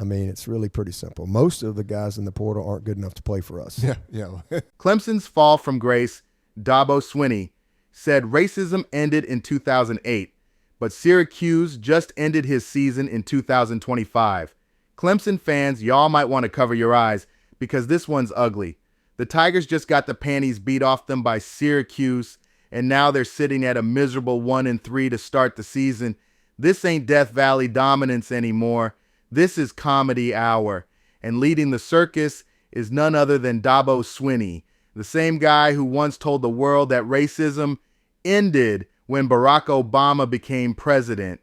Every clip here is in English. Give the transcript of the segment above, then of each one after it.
I mean, it's really pretty simple. Most of the guys in the portal aren't good enough to play for us. Yeah. Clemson's fall from grace, Dabo Swinney, said racism ended in 2008, but Syracuse just ended his season in 2025. Clemson fans, y'all might want to cover your eyes because this one's ugly. The Tigers just got the panties beat off them by Syracuse, and now they're sitting at a miserable 1-3 to start the season. This ain't Death Valley dominance anymore. This is comedy hour. And leading the circus is none other than Dabo Swinney, the same guy who once told the world that racism ended when Barack Obama became president.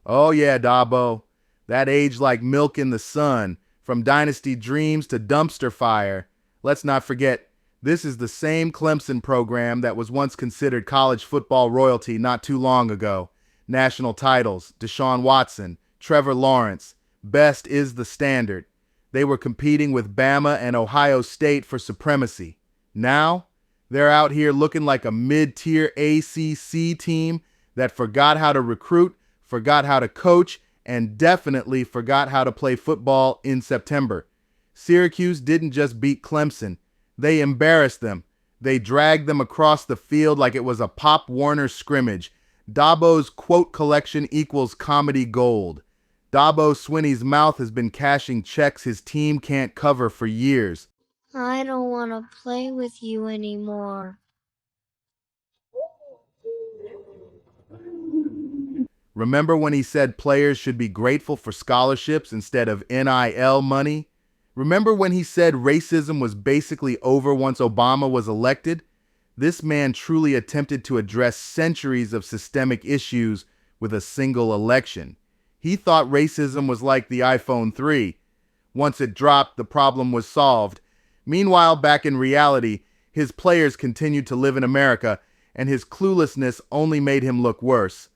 Oh yeah, Dabo. That aged like milk in the sun, from dynasty dreams to dumpster fire. Let's not forget, this is the same Clemson program that was once considered college football royalty not too long ago. National titles, Deshaun Watson, Trevor Lawrence. Best is the standard. They were competing with Bama and Ohio State for supremacy. Now, they're out here looking like a mid-tier ACC team that forgot how to recruit, forgot how to coach, and definitely forgot how to play football in September. Syracuse didn't just beat Clemson. They embarrassed them. They dragged them across the field like it was a Pop Warner scrimmage. Dabo's quote collection equals comedy gold. Dabo Swinney's mouth has been cashing checks his team can't cover for years. I don't want to play with you anymore. Remember when he said players should be grateful for scholarships instead of NIL money? Remember when he said racism was basically over once Obama was elected? This man truly attempted to address centuries of systemic issues with a single election. He thought racism was like the iPhone 3. Once it dropped, the problem was solved. Meanwhile, back in reality, his players continued to live in America, and his cluelessness only made him look worse.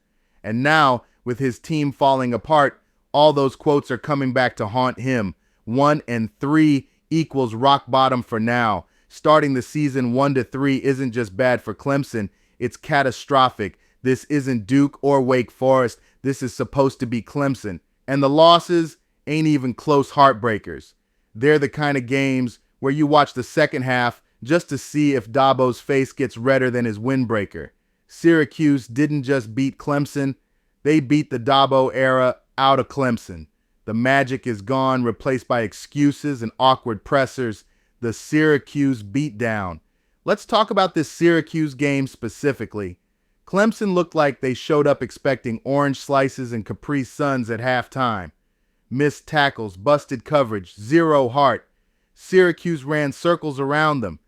And now, with his team falling apart, all those quotes are coming back to haunt him. 1-3 equals rock bottom for now. Starting the season 1-3 isn't just bad for Clemson, it's catastrophic. This isn't Duke or Wake Forest. This is supposed to be Clemson. And the losses ain't even close heartbreakers. They're the kind of games where you watch the second half just to see if Dabo's face gets redder than his windbreaker. Syracuse didn't just beat Clemson, they beat the Dabo era out of Clemson. The magic is gone, replaced by excuses and awkward pressers. The Syracuse beatdown. Let's talk about this Syracuse game specifically. Clemson looked like they showed up expecting orange slices and Capri Suns at halftime. Missed tackles, busted coverage, zero heart. Syracuse ran circles around them.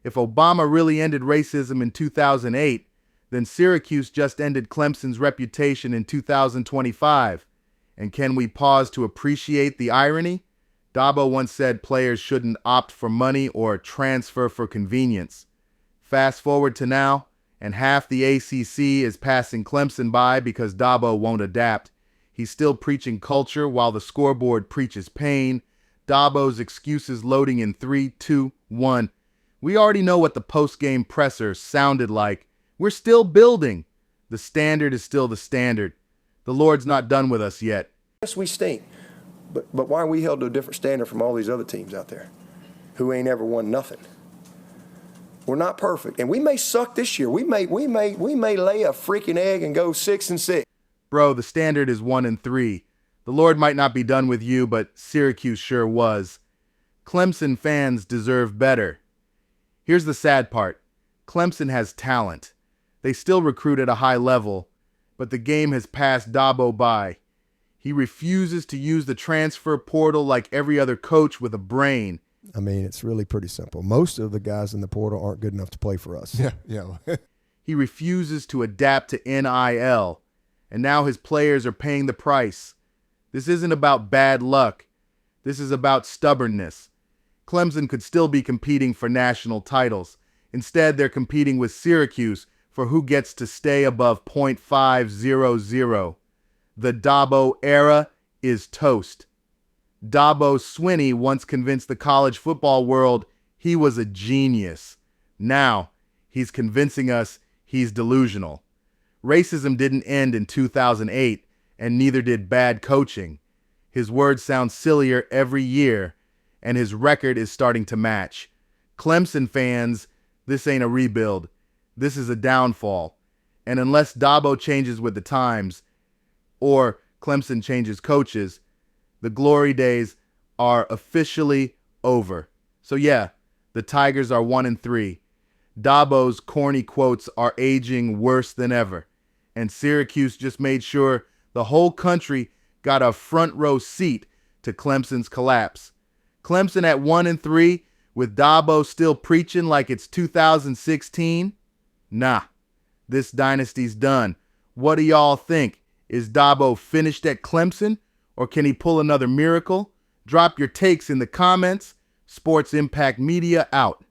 If Obama really ended racism in 2008, then Syracuse just ended Clemson's reputation in 2025. And can we pause to appreciate the irony? Dabo once said players shouldn't opt for money or transfer for convenience. Fast forward to now, and half the ACC is passing Clemson by because Dabo won't adapt. He's still preaching culture while the scoreboard preaches pain. Dabo's excuses loading in 3, 2, 1. We already know what the post-game presser sounded like. We're still building. The standard is still the standard. The Lord's not done with us yet. Yes, we stink. But why are we held to a different standard from all these other teams out there who ain't ever won nothing? We're not perfect, and we may suck this year. We may lay a freaking egg and go 6-6. Bro, the standard is 1-3. The Lord might not be done with you, but Syracuse sure was. Clemson fans deserve better. Here's the sad part. Clemson has talent. They still recruit at a high level, but the game has passed Dabo by. He refuses to use the transfer portal like every other coach with a brain. I mean, it's really pretty simple. Most of the guys in the portal aren't good enough to play for us. Yeah. He refuses to adapt to NIL, and now his players are paying the price. This isn't about bad luck. This is about stubbornness. Clemson could still be competing for national titles. Instead, they're competing with Syracuse for who gets to stay above .500. The Dabo era is toast. Dabo Swinney once convinced the college football world he was a genius. Now, he's convincing us he's delusional. Racism didn't end in 2008, and neither did bad coaching. His words sound sillier every year, and his record is starting to match. Clemson fans, this ain't a rebuild. This is a downfall. And unless Dabo changes with the times, or Clemson changes coaches, the glory days are officially over. So yeah, the Tigers are 1-3. Dabo's corny quotes are aging worse than ever. And Syracuse just made sure the whole country got a front row seat to Clemson's collapse. Clemson at 1-3 with Dabo still preaching like it's 2016? Nah, this dynasty's done. What do y'all think? Is Dabo finished at Clemson, or can he pull another miracle? Drop your takes in the comments. Sports Impact Media out.